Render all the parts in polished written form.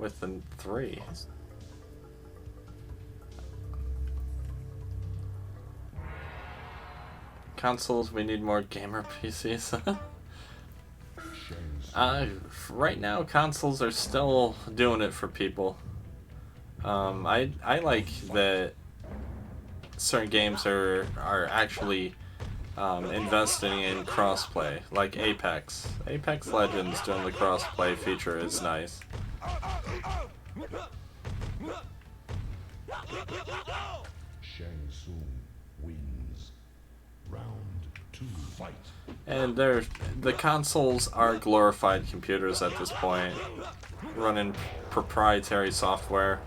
with the 3. Consoles, we need more gamer PCs. Right now, consoles are still doing it for people. I like that certain games are actually investing in crossplay, like Apex. Apex Legends doing the crossplay feature is nice. Shang Tsung wins. Round 2, fight. And the consoles are glorified computers at this point, running proprietary software.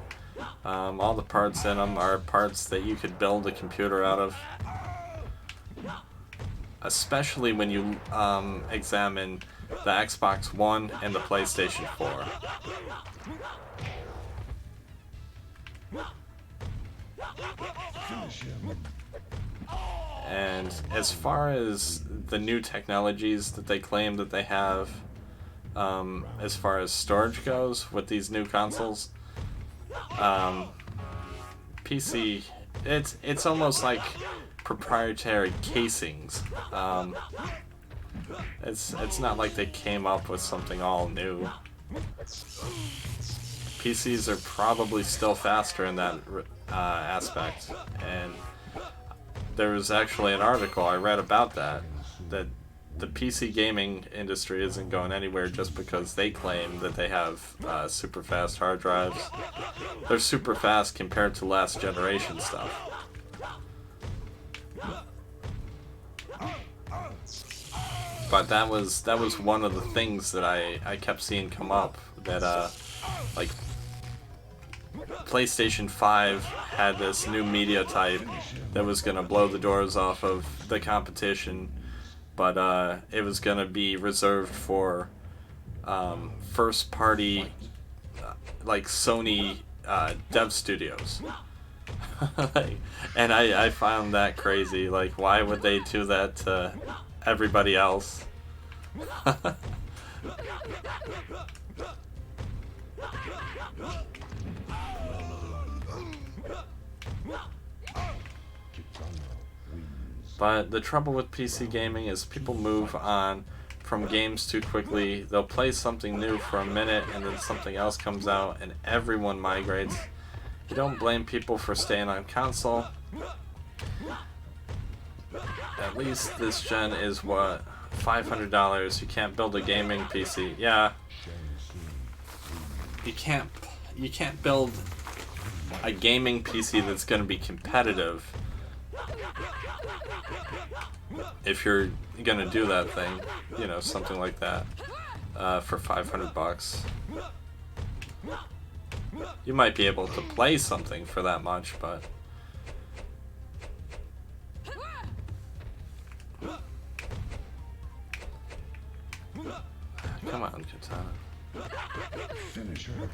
All the parts in them are parts that you could build a computer out of. Especially when you examine the Xbox One and the PlayStation 4. And as far as the new technologies that they claim that they have, as far as storage goes with these new consoles, PC, it's almost like proprietary casings. It's not like they came up with something all new. PCs are probably still faster in that aspect, and there was actually an article I read about that the PC gaming industry isn't going anywhere just because they claim that they have super fast hard drives. They're super fast compared to last generation stuff. But that was one of the things that I kept seeing come up, that like PlayStation 5 had this new media type that was going to blow the doors off of the competition, but it was going to be reserved for first party like Sony dev studios. And I found that crazy. Like, why would they do that to everybody else? But the trouble with PC gaming is people move on from games too quickly. They'll play something new for a minute and then something else comes out and everyone migrates. You don't blame people for staying on console. At least this gen is what, $500. You can't build a gaming PC. Yeah. You can't build a gaming PC that's going to be competitive if you're going to do that thing, you know, something like that, for $500. You might be able to play something for that much, but come on, Katana. Finish her.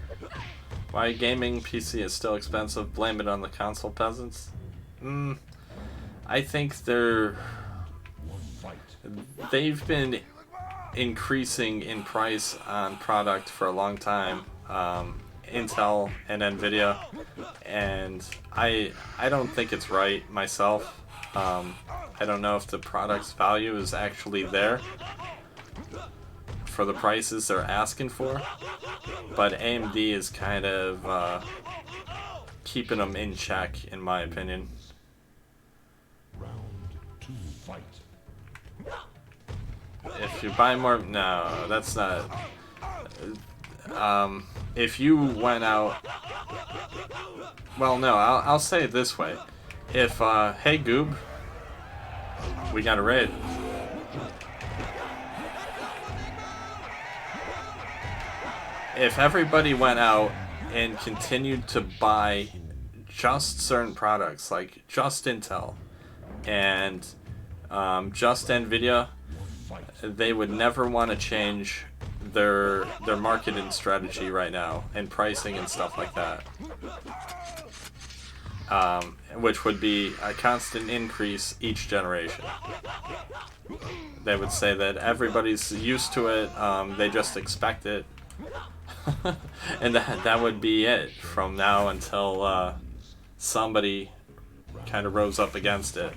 Why gaming PC is still expensive? Blame it on the console peasants. I think they've been increasing in price on product for a long time. Intel and Nvidia, and I don't think it's right myself. I don't know if the product's value is actually there for the prices they're asking for, but AMD is kind of keeping them in check, in my opinion. Round 2, fight. If you buy more, no, that's not. If you went out, well, no, I'll say it this way: if hey Goob, we got a raid. If everybody went out and continued to buy just certain products, like just Intel and just Nvidia, they would never want to change their marketing strategy right now and pricing and stuff like that, which would be a constant increase each generation. They would say that everybody's used to it, they just expect it, And that would be it from now until somebody kind of rose up against it.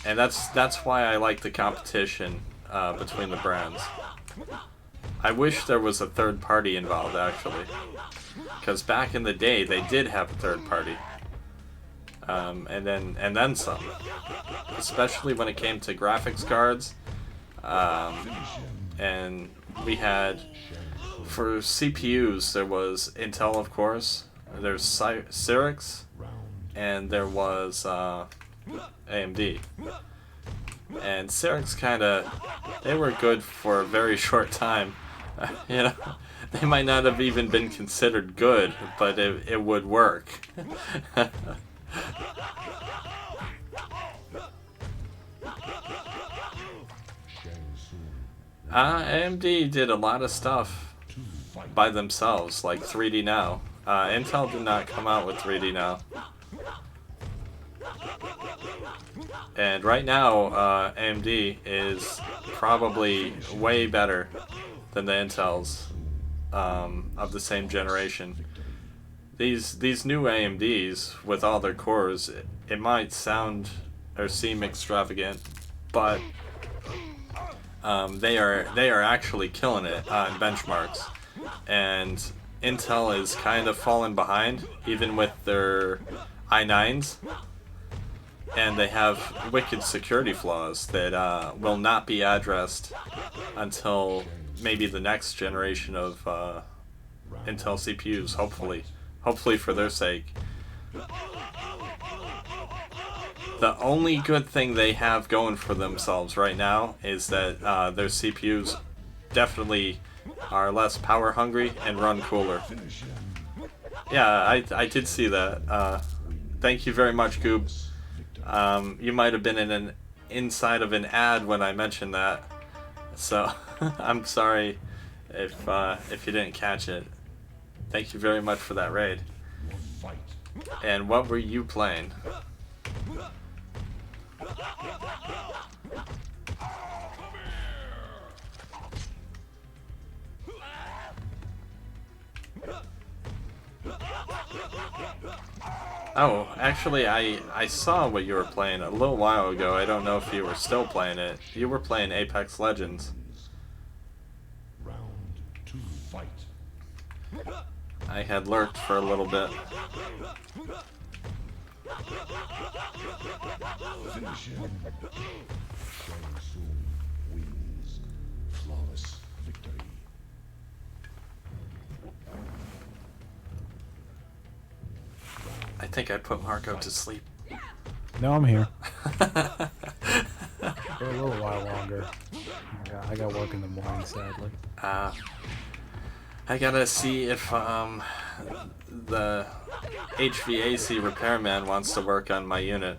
And that's why I like the competition between the brands. I wish there was a third party involved, actually, because back in the day they did have a third party, and then some, especially when it came to graphics cards, and we had for CPUs there was Intel, of course. There's Cyrix, and there was AMD. And Cyrix they were good for a very short time. You know, they might not have even been considered good, but it would work. AMD did a lot of stuff by themselves, like 3D Now. Intel did not come out with 3D Now. And right now, AMD is probably way better than the Intels of the same generation. These new AMDs with all their cores, it might sound or seem extravagant, but they are actually killing it on benchmarks. And Intel is kind of falling behind, even with their i9s. And they have wicked security flaws that will not be addressed until maybe the next generation of Intel CPUs, hopefully for their sake. The only good thing they have going for themselves right now is that their CPUs definitely are less power hungry and run cooler. Yeah, I did see that. Thank you very much, Goob. You might have been in an inside of an ad when I mentioned that, so I'm sorry if you didn't catch it. Thank you very much for that raid. And what were you playing? Oh, actually, I saw what you were playing a little while ago. I don't know if you were still playing it. You were playing Apex Legends. Round 2, fight. I had lurked for a little bit. Finish him. Shang Tsung wins. Flawless victory. I think I put Marco to sleep. No, I'm here. For a little while longer. I got work in the morning, sadly. I gotta see if the HVAC repairman wants to work on my unit.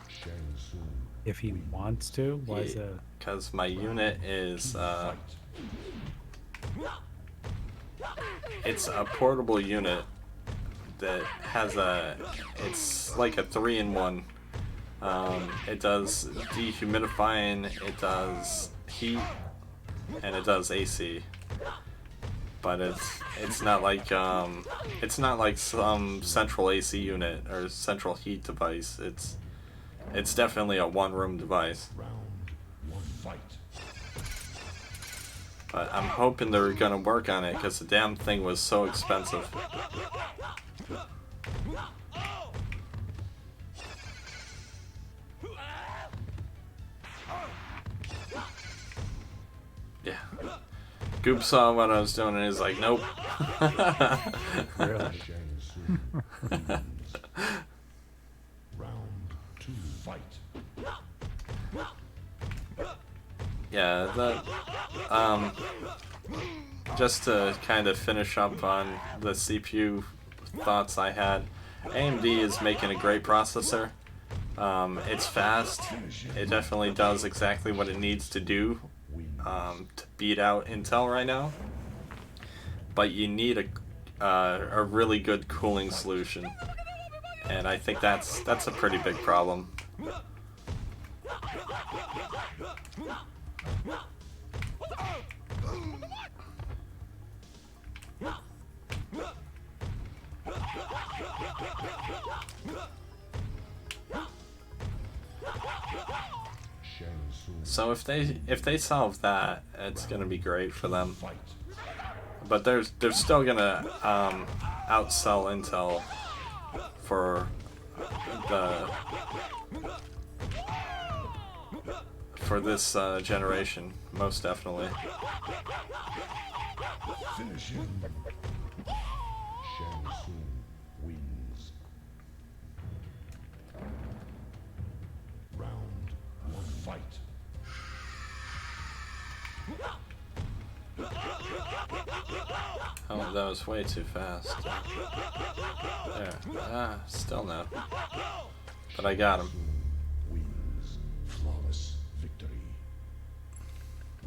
Shang Tsung. If he wants to, why is that? Because my unit is it's a portable unit that has it's like a 3-in-1. It does dehumidifying, it does heat, and it does AC. But it's not like some central AC unit or central heat device. It's definitely a one-room device. Round 1, fight. But I'm hoping they're gonna work on it because the damn thing was so expensive. Yeah. Goop saw what I was doing and he's like, nope. Really? Shang Tsung wins. Round 2, fight. Yeah, just to kind of finish up on the CPU thoughts I had, AMD is making a great processor. It's fast. It definitely does exactly what it needs to do to beat out Intel right now. But you need a really good cooling solution, and I think that's a pretty big problem. So if they solve that, it's gonna be great for them. Fight. But they're still gonna outsell Intel for the for this generation, most definitely. Finish him. Shang Tsung wins. Round one. Fight. Oh, that was way too fast. There. Ah, still no. But I got him. Wins. Flawless victory.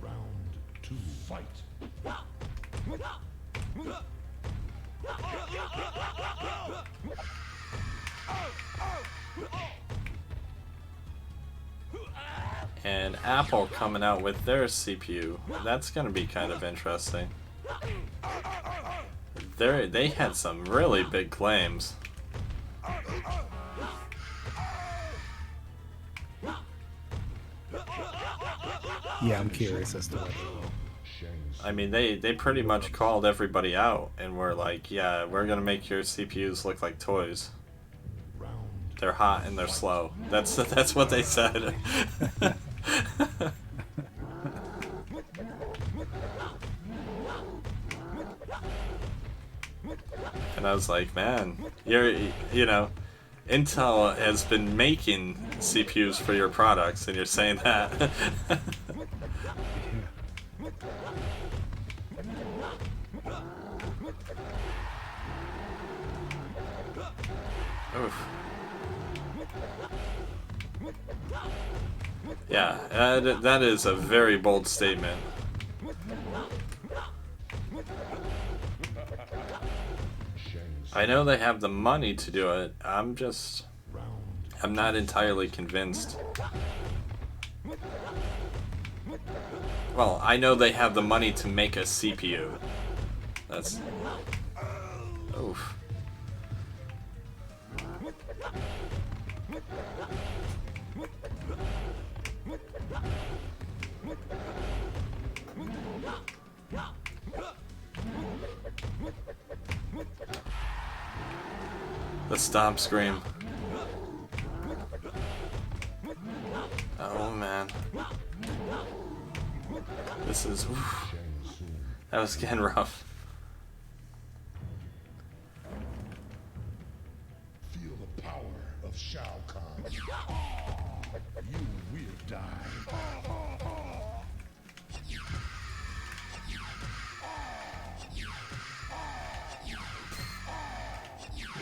Round two. Fight. And Apple coming out with their CPU. That's gonna be kind of interesting. They had some really big claims. Yeah, I'm curious as to what they will. I mean, they pretty much called everybody out and were like, yeah, we're gonna make your CPUs look like toys. They're hot and they're slow. That's what they said. And I was like, man, you know, Intel has been making CPUs for your products, and you're saying that. Oof. Yeah, that is a very bold statement. I know they have the money to do it. I'm not entirely convinced. Well, I know they have the money to make a CPU. That's... Oof. The stomp scream. Oh man. This is... Oof. That was getting rough. Feel the power of Shao Kahn. You will die.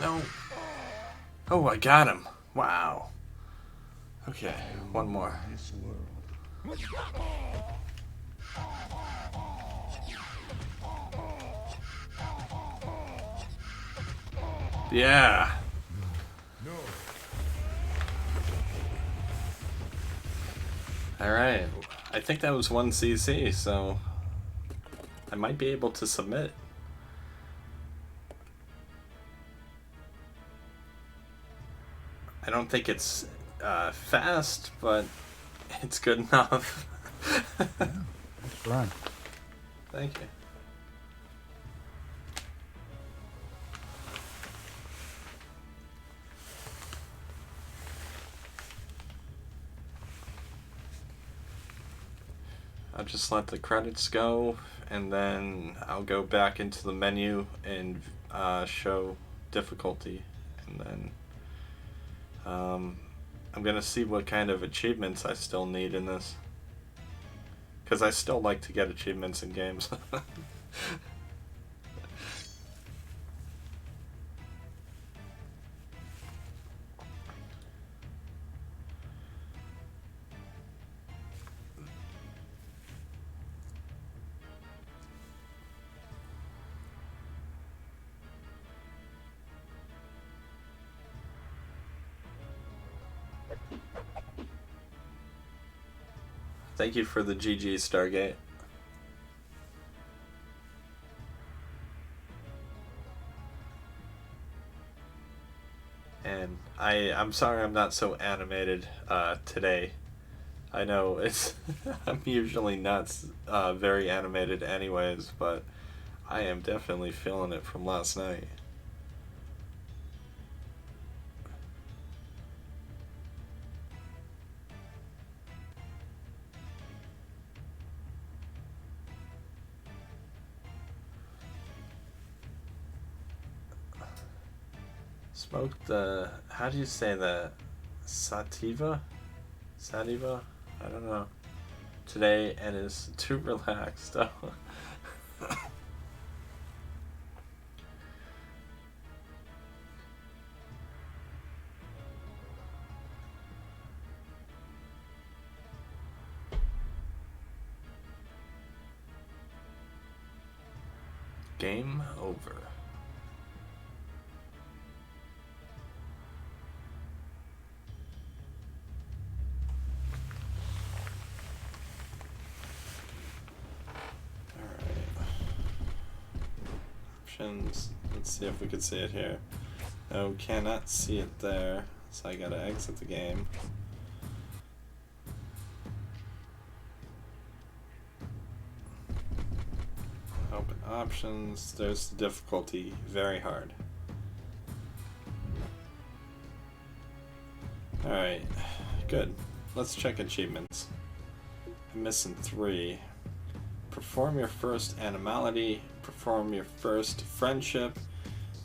No. Oh, I got him. Wow. Okay, one more. This world. Yeah. No. Alright. I think that was 1 CC, so I might be able to submit. I don't think it's fast, but it's good enough. Nice run. Thank you. I'll just let the credits go, and then I'll go back into the menu and show difficulty, and then I'm gonna see what kind of achievements I still need in this, because I still like to get achievements in games. Thank you for the GG, Stargate. And I'm sorry I'm not so animated today. I know it's I'm usually not very animated anyways, but I am definitely feeling it from last night. Smoked the, how do you say that? Sativa? Sativa? I don't know. Today and is too relaxed. Game over. Options. Let's see if we can see it here. No, cannot see it there, so I gotta exit the game. Open options. There's the difficulty. Very hard. Alright, good. Let's check achievements. I'm missing 3. Perform your first animality, perform your first friendship,